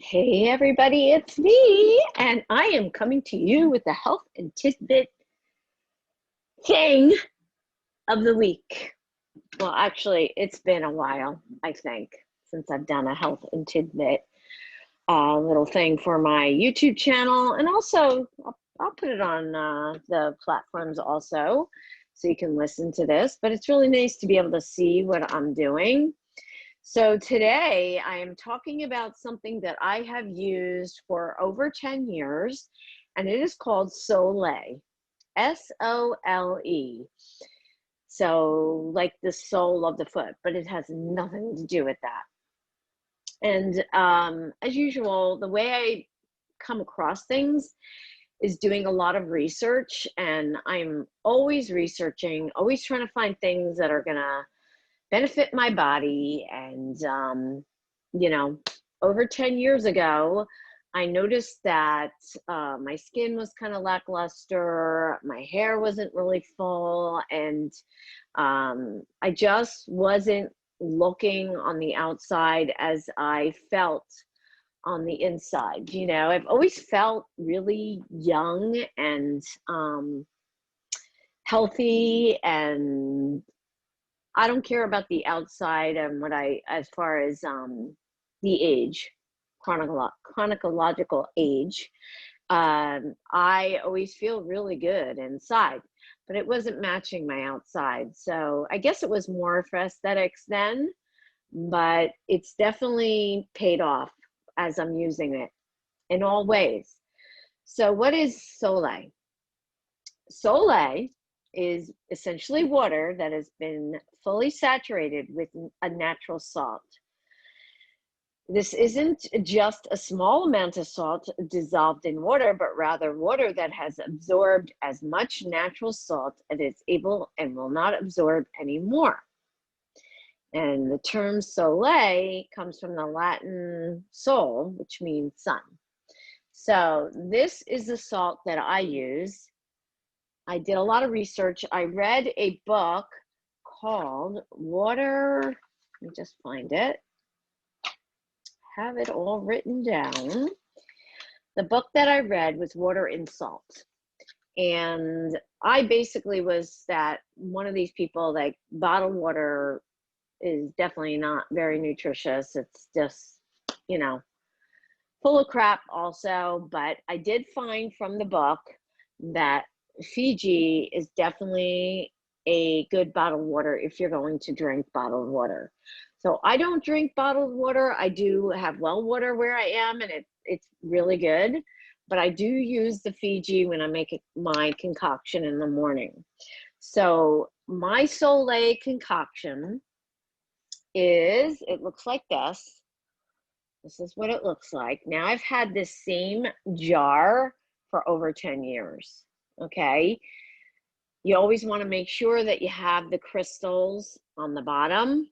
Hey everybody, it's me, and I am coming to you with the health and tidbit thing of the week. Well, actually, it's been a while, I think, since I've done a health and tidbit little thing for my YouTube channel, and also I'll put it on the platforms also, so you can listen to this. But it's really nice to be able to see what I'm doing. So today I am talking about something that I have used for over 10 years, and it is called Soleil, S-O-L-E. So like the sole of the foot, but it has nothing to do with that. And as usual, the way I come across things is doing a lot of research, and I'm always researching, always trying to find things that are gonna benefit my body. And over 10 years ago, I noticed that my skin was kind of lackluster, my hair wasn't really full, and I just wasn't looking on the outside as I felt on the inside. I've always felt really young and healthy, and I don't care about the outside and as far as the age, chronological age. I always feel really good inside, but it wasn't matching my outside. So I guess it was more for aesthetics then, but it's definitely paid off as I'm using it in all ways. So what is Soleil? Soleil is essentially water that has been fully saturated with a natural salt. This isn't just a small amount of salt dissolved in water, but rather water that has absorbed as much natural salt as it's able and will not absorb anymore. And the term Soleil comes from the Latin sol, which means sun. So this is the salt that I use. I did a lot of research. I read a book called Water. Let me just find it. Have it all written down. The book that I read was Water and Salt. And I basically was that one of these people, like, bottled water is definitely not very nutritious. It's just, full of crap also. But I did find from the book that Fiji is definitely a good bottled water if you're going to drink bottled water. So I don't drink bottled water. I do have well water where I am, and it's really good. But I do use the Fiji when I make my concoction in the morning. So my Soleil concoction it looks like this. This is what it looks like. Now I've had this same jar for over 10 years. Okay, you always want to make sure that you have the crystals on the bottom,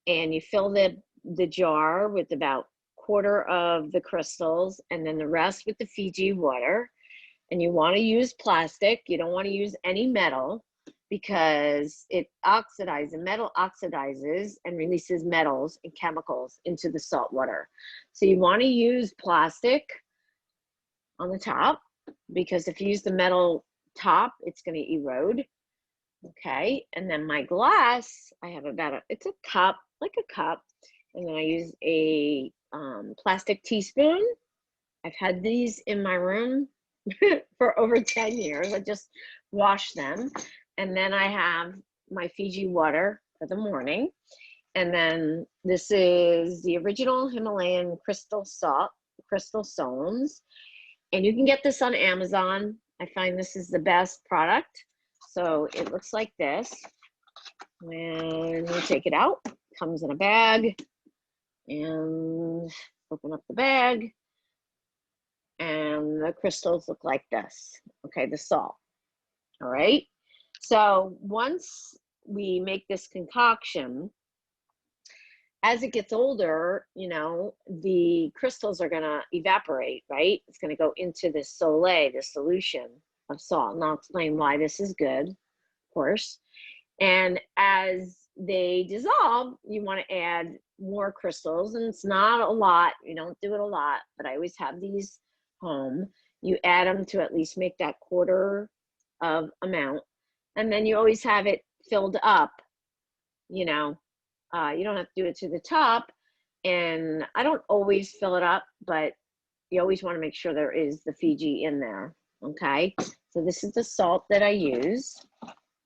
and you fill the jar with about quarter of the crystals, and then the rest with the Fiji water. And you want to use plastic. You don't want to use any metal, because it oxidizes. The metal oxidizes and releases metals and chemicals into the salt water. So you want to use plastic on the top, because if you use the metal top, it's going to erode. Okay, and then my glass, I have it's a cup, like a cup, and then I use a plastic teaspoon. I've had these in my room for over 10 years. I just wash them. And then I have my Fiji water for the morning. And then this is the original Himalayan crystal salt, crystal stones. And you can get this on Amazon. I find this is the best product. So it looks like this. When you take it out, it comes in a bag. And open up the bag. And the crystals look like this. Okay, the salt. All right. So once we make this concoction, as it gets older, the crystals are going to evaporate, right? It's going to go into this Soleil, the solution of salt. And I'll explain why this is good, of course. And as they dissolve, you want to add more crystals, and it's not a lot. You don't do it a lot, but I always have these home. You add them to at least make that quarter of amount, and then you always have it filled up. You know, you don't have to do it to the top, and I don't always fill it up, but you always want to make sure there is the Fiji in there. Okay, so this is the salt that I use.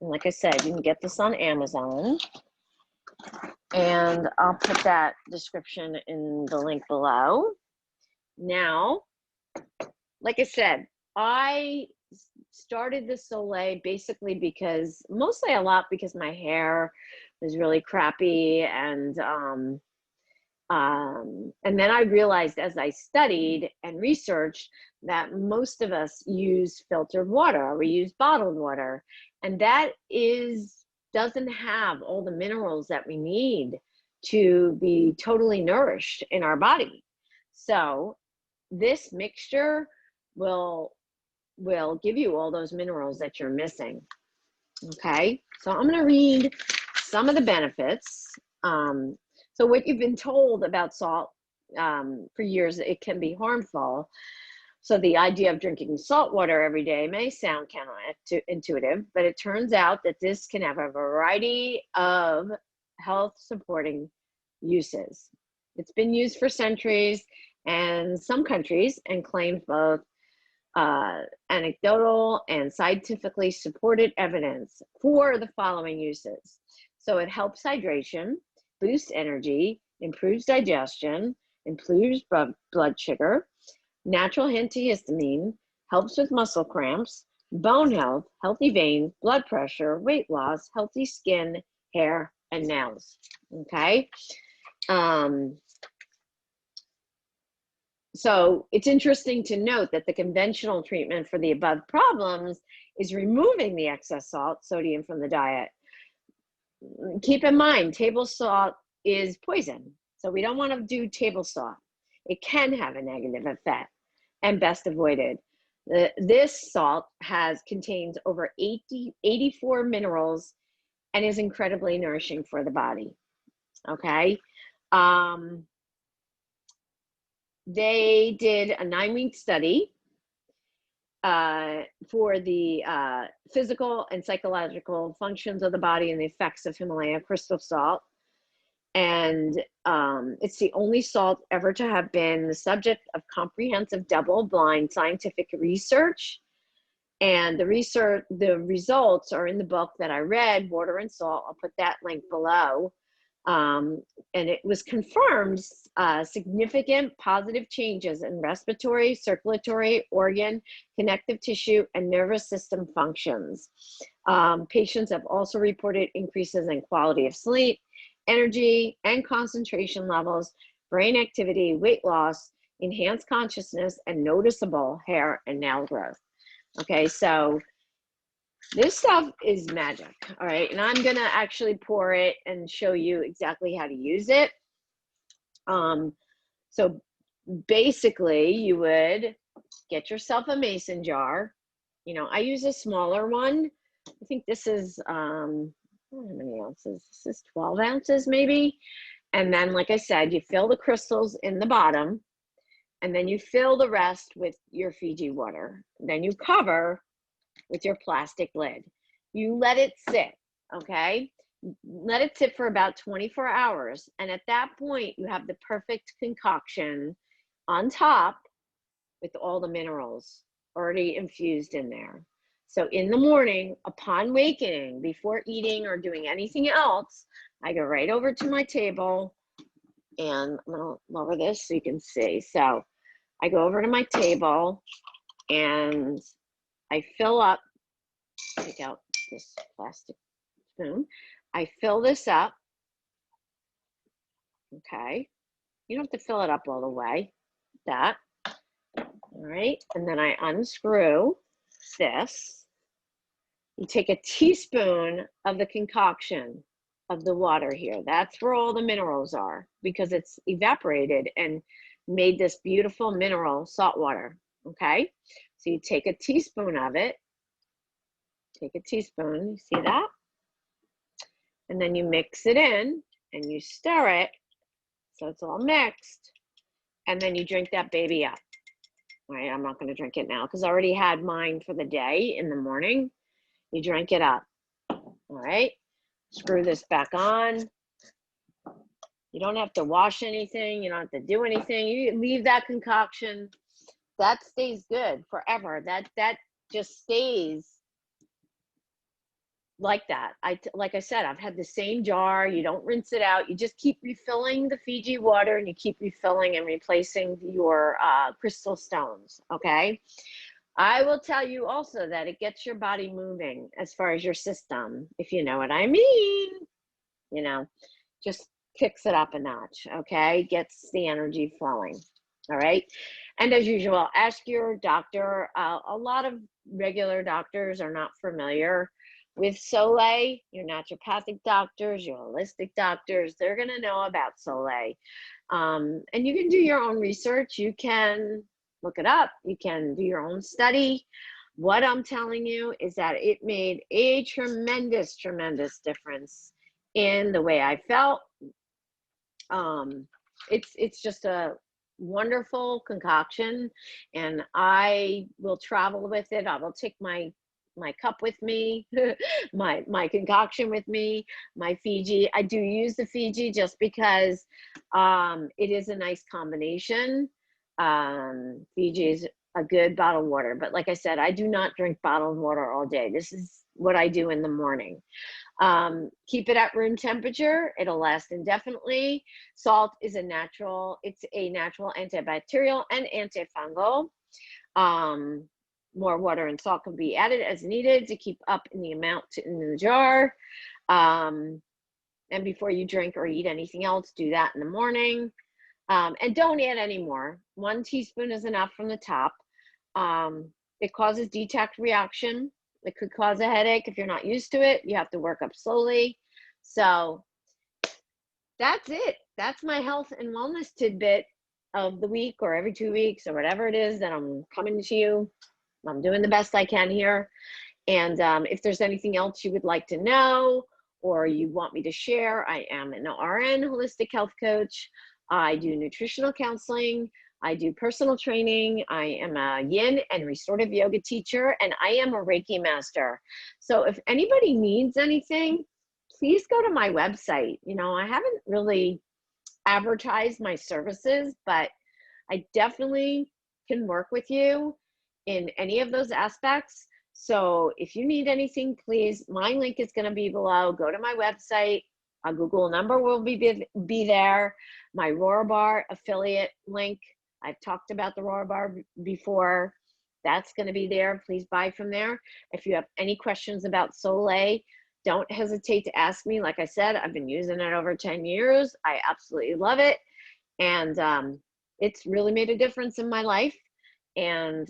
And like I said, you can get this on Amazon. And I'll put that description in the link below. Now, like I said, I started the Soleil basically because, mostly a lot because my hair was really crappy, and then I realized as I studied and researched that most of us use filtered water, we use bottled water, and that doesn't have all the minerals that we need to be totally nourished in our body. So this mixture will give you all those minerals that you're missing. Okay, so I'm going to read some of the benefits. So what you've been told about salt for years, it can be harmful. So the idea of drinking salt water every day may sound counterintuitive, but it turns out that this can have a variety of health supporting uses. It's been used for centuries in some countries and claims both anecdotal and scientifically supported evidence for the following uses. So it helps hydration, boosts energy, improves digestion, improves blood sugar, natural antihistamine, helps with muscle cramps, bone health, healthy veins, blood pressure, weight loss, healthy skin, hair, and nails. Okay. So it's interesting to note that the conventional treatment for the above problems is removing the excess salt, sodium from the diet. Keep in mind, table salt is poison. So we don't want to do table salt. It can have a negative effect and best avoided. This salt contains over 84 minerals and is incredibly nourishing for the body. Okay. They did a 9-week study for the physical and psychological functions of the body and the effects of Himalayan crystal salt. And it's the only salt ever to have been the subject of comprehensive double-blind scientific research. And the results are in the book that I read, Water and Salt. I'll put that link below. And it was confirmed significant positive changes in respiratory, circulatory, organ, connective tissue, and nervous system functions. Patients have also reported increases in quality of sleep, energy and concentration levels, brain activity, weight loss, enhanced consciousness, and noticeable hair and nail growth. Okay, so this stuff is magic, all right? And I'm gonna actually pour it and show you exactly how to use it. So basically you would get yourself a mason jar. You know, I use a smaller one. I think this is, how many ounces? This is 12 ounces maybe. And then, like I said, you fill the crystals in the bottom, and then you fill the rest with your Fiji water. Then you cover with your plastic lid. You let it sit, okay? Let it sit for about 24 hours. And at that point, you have the perfect concoction on top with all the minerals already infused in there. So in the morning, upon wakening, before eating or doing anything else, I go right over to my table, and I'm gonna lower this so you can see. So I go over to my table and I fill up, take out this plastic spoon. I fill this up, okay? You don't have to fill it up all the way, that. All right, and then I unscrew this. You take a teaspoon of the concoction of the water here. That's where all the minerals are, because it's evaporated and made this beautiful mineral salt water, okay? So you take a teaspoon of it, take a teaspoon, you see that? And then you mix it in and you stir it So it's all mixed. And then you drink that baby up. All right, I'm not going to drink it now because I already had mine for the day in the morning. You drink it up. All right, screw this back on. You don't have to wash anything. You don't have to do anything. You leave that concoction. That stays good forever. That just stays like that. Like I said, I've had the same jar. You don't rinse it out. You just keep refilling the Fiji water, and you keep refilling and replacing your crystal stones. Okay. I will tell you also that it gets your body moving as far as your system, if you know what I mean. You know, just kicks it up a notch. Okay, gets the energy flowing. All right. And as usual, ask your doctor. A lot of regular doctors are not familiar with Soleil. Your naturopathic doctors, your holistic doctors, they're going to know about Soleil. And you can do your own research. You can look it up. You can do your own study. What I'm telling you is that it made a tremendous, tremendous difference in the way I felt. It's just a wonderful concoction, and I will travel with it. I will take my cup with me, my concoction with me, my Fiji. I do use the Fiji just because it is a nice combination. Fiji is a good bottled water, but like I said, I do not drink bottled water all day. This is what I do in the morning. Keep it at room temperature. It'll last indefinitely. Salt is it's a natural antibacterial and antifungal. More water and salt can be added as needed to keep up in the amount in the jar. And before you drink or eat anything else, do that in the morning. And don't add any more. 1 teaspoon is enough from the top. It causes detox reaction. It could cause a headache if you're not used to it. You have to work up slowly. So that's it. That's my health and wellness tidbit of the week, or every 2 weeks, or whatever it is that I'm coming to you. I'm doing the best I can here. And if there's anything else you would like to know or you want me to share, I am an RN holistic health coach. I do nutritional counseling. I do personal training. I am a yin and restorative yoga teacher, and I am a Reiki master. So if anybody needs anything, please go to my website. You know, I haven't really advertised my services, but I definitely can work with you in any of those aspects. So if you need anything, please, my link is going to be below. Go to my website. A Google number will be there. My Rawr bar affiliate link. I've talked about the Rawr bar before. That's going to be there. Please buy from there. If you have any questions about Soleil, don't hesitate to ask me. Like I said, I've been using it over 10 years. I absolutely love it. And it's really made a difference in my life. And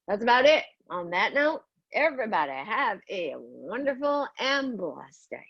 that's about it. On that note, everybody have a wonderful and blessed day.